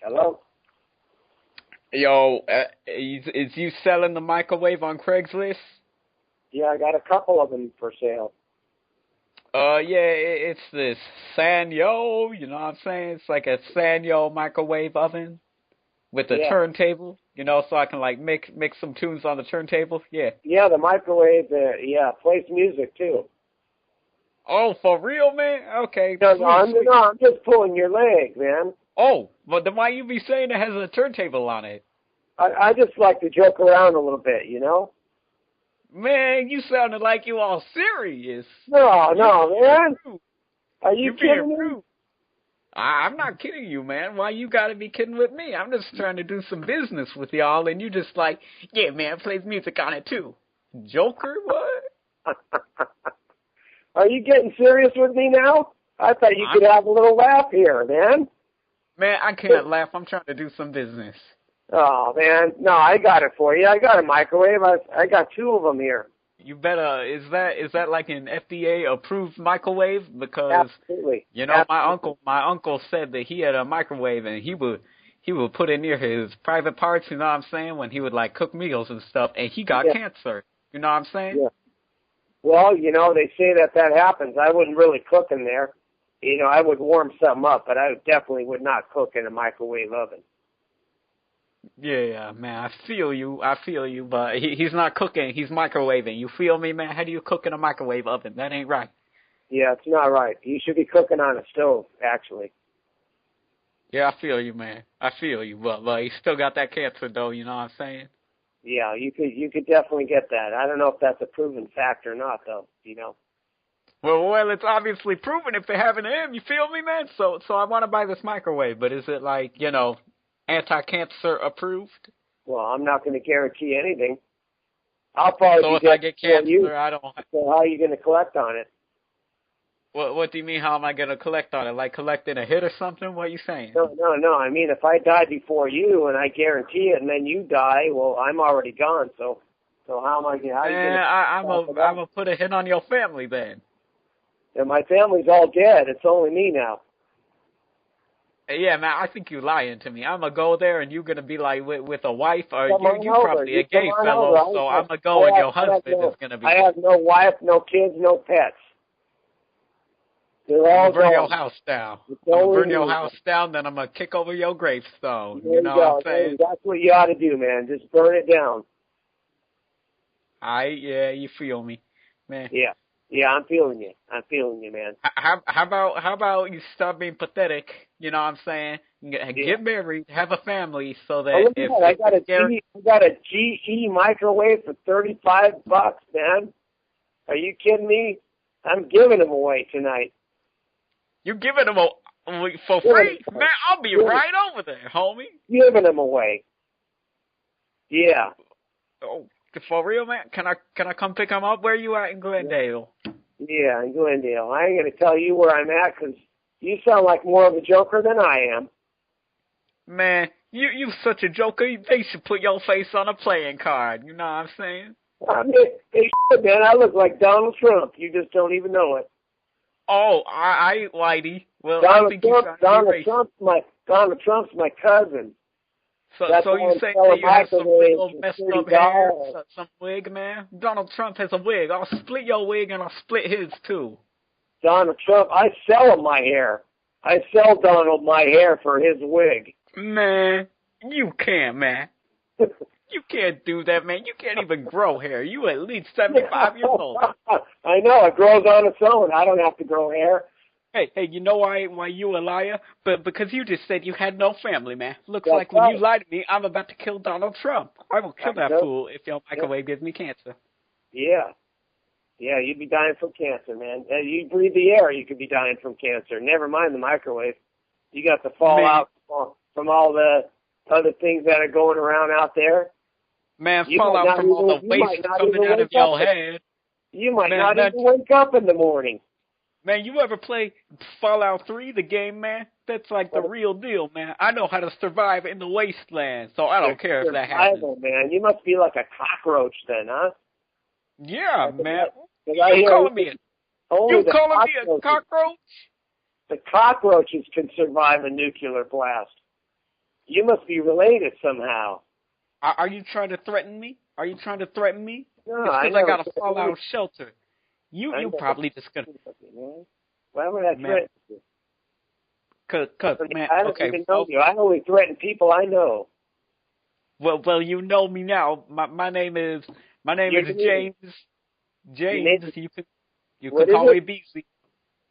Hello? Yo, is you selling the microwave on Craigslist? Yeah, I got a couple of them for sale. Yeah, it's this Sanyo, you know what I'm saying? It's like a Sanyo microwave oven with a Yeah. turntable, so I can like make some tunes on the turntable. Yeah. Yeah, the microwave, plays music too. Oh, for real, man? Okay, No, sweet, no, I'm, sweet. no, I'm just pulling your leg, man. Oh, but then why you be saying it has a turntable on it? I just like to joke around a little bit, you know? Man, you sounded like you all serious. No, You no, being man. rude. Are you You being kidding me? rude. I'm not kidding you, man. Why you gotta be kidding with me? I'm just trying to do some business with y'all, and you just like, yeah, man, plays music on it too. Joker, what? Are you getting serious with me now? I thought you could have a little laugh here, man. Man, I can't laugh. I'm trying to do some business. Oh, man. No, I got it for you. I got a microwave. I got two of them here. You better. Is that like an FDA approved microwave? Because Absolutely. Absolutely. my uncle said that he had a microwave and he would put it near his private parts. You know what I'm saying? When he would like cook meals and stuff, and he got cancer. You know what I'm saying? Yeah. Well, they say that happens. I wouldn't really cook in there. I would warm something up, but I definitely would not cook in a microwave oven. Yeah, man, I feel you, but he's not cooking, he's microwaving. You feel me, man? How do you cook in a microwave oven? That ain't right. Yeah, it's not right. You should be cooking on a stove, actually. Yeah, I feel you, man. I feel you, but he still got that cancer, though, you know what I'm saying? Yeah, you could definitely get that. I don't know if that's a proven fact or not, though, Well, it's obviously proven if they have it in him, you feel me, man? So I want to buy this microwave, but is it like, anti-cancer approved? Well, I'm not going to guarantee anything. I'll probably so if I get cancer, I don't. So how are you going to collect on it? What do you mean? How am I going to collect on it? Like collecting a hit or something? What are you saying? No. I mean, if I die before you and I guarantee it, and then you die, well, I'm already gone. So how am I? I'm gonna put a hit on your family then. And my family's all dead. It's only me now. Yeah, man, I think you're lying to me. I'm going to go there, and you're going to be like with a wife, or you probably a gay fellow, so I'm going to go, and your husband is going to be... I have no wife, no kids, no pets. They're all burn gone. your house down. I'm going to burn your house down, then I'm going to kick over your gravestone. You know what I'm saying? That's what you ought to do, man. Just burn it down. Yeah, you feel me, man. Yeah, I'm feeling you, man. How about you stop being pathetic? You know what I'm saying? Get married, have a family, so that I got a GE microwave for $35, man. Are you kidding me? I'm giving them away tonight. You're giving them away for free, man? I'll be right over there, homie. Giving them away. Yeah. Oh, for real, man? Can I come pick them up? Where you at in Glendale? Yeah, in Glendale. I ain't going to tell you where I'm at because you sound like more of a joker than I am. Man, you such a joker. They should put your face on a playing card. You know what I'm saying? I mean, hey, man, I look like Donald Trump. You just don't even know it. Oh, I Whitey. Well, Donald I think Donald Trump's my cousin. So you say that you have some real messed up hair, some wig, man? Donald Trump has a wig. I'll split your wig and I'll split his too. Donald Trump, I sell him my hair. I sell Donald my hair for his wig. Man, you can't, man. You can't do that, man. You can't even grow hair. You at least 75 years old. I know, it grows on its own. I don't have to grow hair. Hey, you know why you a liar? But because you just said you had no family, man. Looks like when you lie to me, I'm about to kill Donald Trump. I will kill that fool if your microwave gives me cancer. Yeah. Yeah, you'd be dying from cancer, man. You breathe the air, you could be dying from cancer. Never mind the microwave. You got the fallout from all the other things that are going around out there. Man, fallout from all the waste coming out of your head. You might not even wake up in the morning. Man, you ever play Fallout 3, the game, man? That's like the real deal, man. I know how to survive in the wasteland, so I don't care if that happens. Man, you must be like a cockroach then, huh? Yeah, man. You calling me a cockroach? The cockroaches can survive a nuclear blast. You must be related somehow. Are you trying to threaten me? Are you trying to threaten me? No, It's because I got a fallout shelter. You probably just gonna. Why would I threaten you? Cause man, I don't even know you. I only threaten people I know. Well, you know me now. My name is James. James, you can call me Beasley.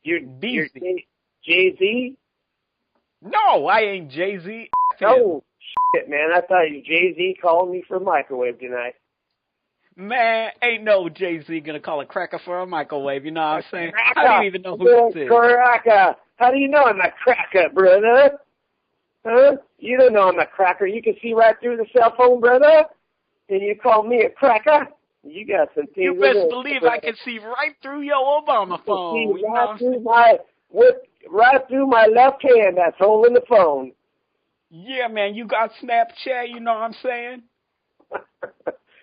You're Beasley. Jay-Z? No, I ain't Jay-Z. Oh, shit, man. I thought you Jay-Z called me for a microwave tonight. Man, ain't no Jay-Z gonna call a cracker for a microwave, you know what I'm saying? Cracker. How do you even know who this is? Cracker. How do you know I'm a cracker, brother? Huh? You don't know I'm a cracker. You can see right through the cell phone, brother? And you call me a cracker? You got some things. You best believe I can see right through your Obama phone. You right through my left hand that's holding the phone. Yeah, man, you got Snapchat, you know what I'm saying?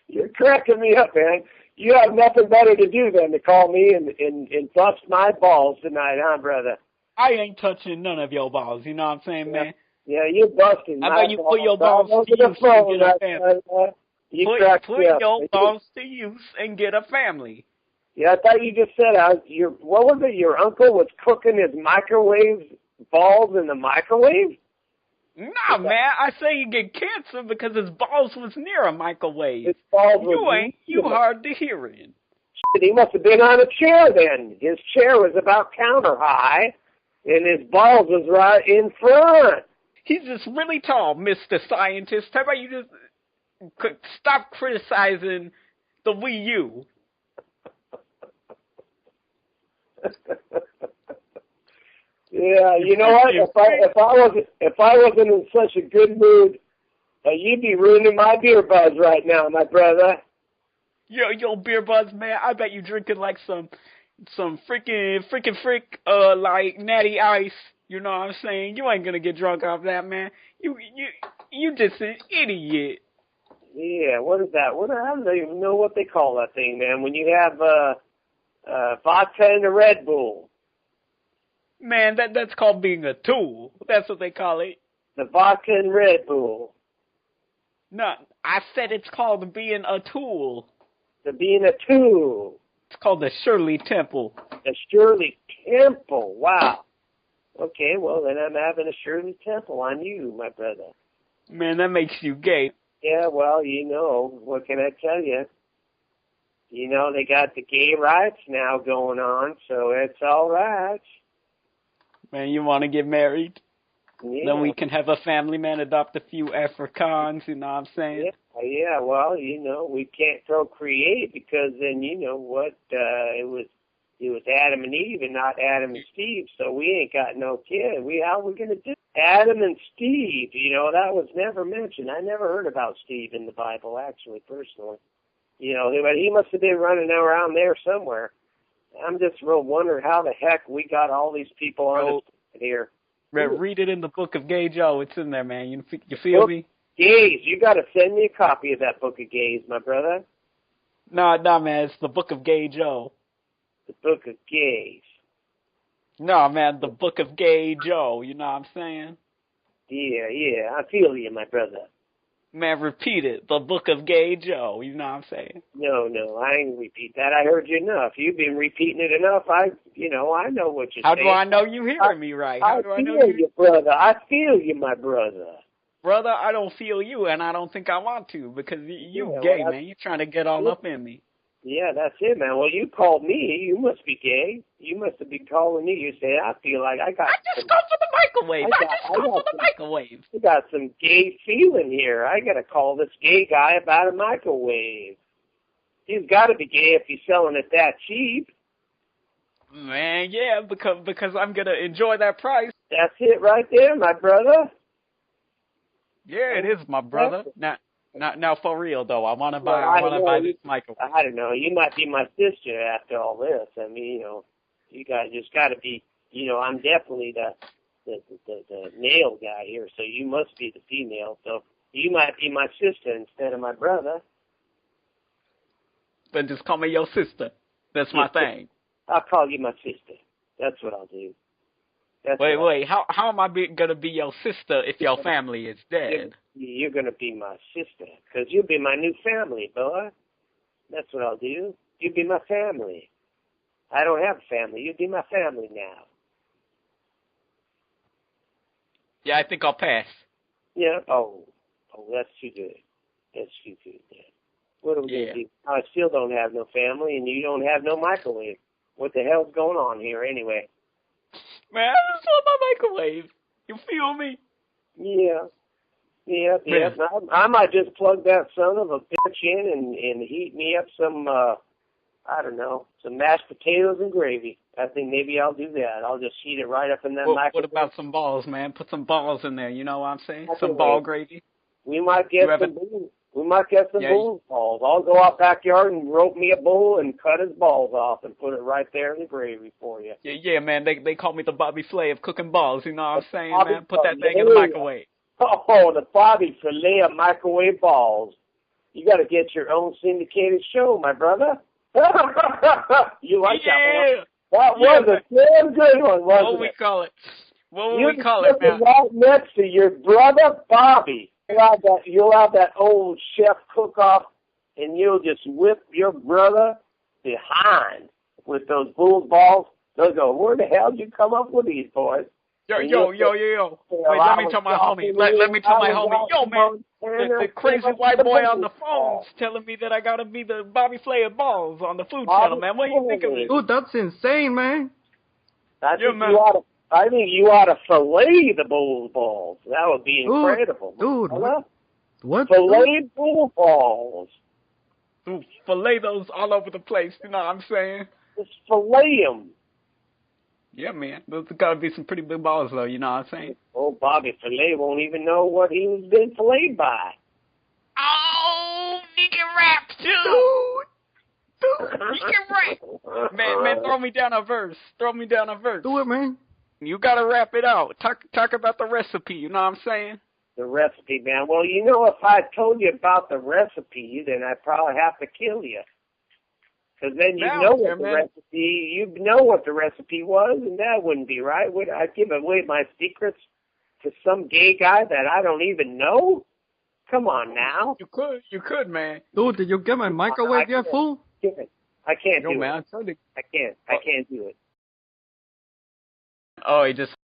You're cracking me up, man. You have nothing better to do than to call me and bust my balls tonight, huh, brother? I ain't touching none of your balls, you know what I'm saying, man? Yeah, you're busting my balls. How about you put your balls to use and get a family? Put your balls to use and get a family. Yeah, I thought you just said, what was it, your uncle was cooking his microwave balls in the microwave? Nah, man, I say you get cancer because his balls was near a microwave. His balls was you hard to hearing. Shit, he must have been on a chair then. His chair was about counter high, and his balls was right in front. He's just really tall, Mr. Scientist. How about you just stop criticizing the Wii U? Yeah, you know what? If I wasn't in such a good mood, you'd be ruining my beer buzz right now, my brother. Yo, beer buzz, man. I bet you drinking like some freaking like natty ice. You know what I'm saying? You ain't gonna get drunk off that, man. You just an idiot. Yeah, what is that? I don't even know what they call that thing, man. When you have vodka and a Red Bull. Man, that's called being a tool. That's what they call it. The vodka and Red Bull. No, I said it's called being a tool. The being a tool. It's called the Shirley Temple. The Shirley Temple. Wow. Okay, well then I'm having a Shirley Temple on you, my brother. Man, that makes you gay. Yeah, well, you know, what can I tell you? You know, they got the gay rights now going on, so it's all right. Man, you want to get married? Yeah. Then we can have a family, man, adopt a few Afrikaans, you know what I'm saying? Yeah, well, you know, we can't procreate because then, you know what, it was Adam and Eve and not Adam and Steve, so we ain't got no kid. How are we going to do Adam and Steve? You know, that was never mentioned. I never heard about Steve in the Bible, actually, personally. You know, but he must have been running around there somewhere. I'm just real wondering how the heck we got all these people on here. Read it in the book of Gay Joe. It's in there, man. You feel me? Gays. You got to send me a copy of that book of Gays, my brother. No, man. It's the book of Gay Joe. The book of Gays. No, man. The book of Gay Joe. You know what I'm saying? Yeah. I feel you, my brother. Man, repeat it. The book of Gay Joe. You know what I'm saying? No, I ain't repeat that. I heard you enough. You've been repeating it enough. I know what you're saying. How do I know you hearing me right? How do I know you, brother. I feel you, my brother. Brother, I don't feel you, and I don't think I want to, because you gay, man. You're trying to get all up in me. Yeah, that's it, man. Well, you called me. You must be gay. You must have been calling me. You say, I feel like I just go for the microwave. I just go for the microwave. You got some gay feeling here. I got to call this gay guy about a microwave. He's got to be gay if he's selling it that cheap. Man, yeah, because I'm going to enjoy that price. That's it right there, my brother. Yeah, it is, my brother. Now, for real though, I want to buy this microwave. I don't know. You might be my sister after all this. I mean, you know, you just got to be. You know, I'm definitely the male guy here, so you must be the female. So you might be my sister instead of my brother. Then just call me your sister. That's my thing. I'll call you my sister. That's what I'll do. Wait. How am I gonna be your sister if your family is dead? You're gonna be my sister, 'cause you'll be my new family, boy. That's what I'll do. You'll be my family. I don't have a family. You'll be my family now. Yeah, I think I'll pass. Yeah. Oh, that's too good. That's too good. Yeah. What are we gonna do? I still don't have no family, and you don't have no microwave. What the hell's going on here, anyway? Man, I just want my microwave. You feel me? Yeah. I might just plug that son of a bitch in and heat me up some, I don't know, some mashed potatoes and gravy. I think maybe I'll do that. I'll just heat it right up in that microwave. What about some balls, man? Put some balls in there. You know what I'm saying? Some ball gravy. We might get some balls. We might get some bull balls. I'll go out backyard and rope me a bull and cut his balls off and put it right there in the gravy for you. Yeah, man. They call me the Bobby Flay of cooking balls. You know what I'm saying, man? Put that thing in the microwave. Oh, the Bobby Flay of microwave balls. You got to get your own syndicated show, my brother. You like that one? That was a damn good one, wasn't it? What would we call it? What would we call it, man? Right next to your brother, Bobby. You'll have that old chef cook-off, and you'll just whip your brother behind with those bull balls. They'll go, where the hell did you come up with these, boys? Yo. Wait, let me tell my homie. Let me tell my homie. Yo, man, the crazy white boy on the phone's telling me that I gotta be the Bobby Flay of balls on the food channel, man. What do you think of it? Dude, that's insane, man. I think you ought to fillet the bull balls. That would be incredible. Dude, what? Fillet bull balls. Dude, fillet those all over the place. You know what I'm saying? Just fillet them. Yeah, man. Those gotta be some pretty big balls, though. You know what I'm saying? Oh, Bobby Fillet won't even know what he was being filleted by. Oh, he can rap too. Dude, he can rap. Man, throw me down a verse. Do it, man. You gotta rap it out. Talk about the recipe. You know what I'm saying? The recipe, man. Well, you know, if I told you about the recipe, then I'd probably have to kill you. Because then you know what the recipe was, and that wouldn't be right. Would I give away my secrets to some gay guy that I don't even know? Come on now. You could, man. Dude, did you get my microwave yet, fool? I can't do it. I can't do it. Oh, he just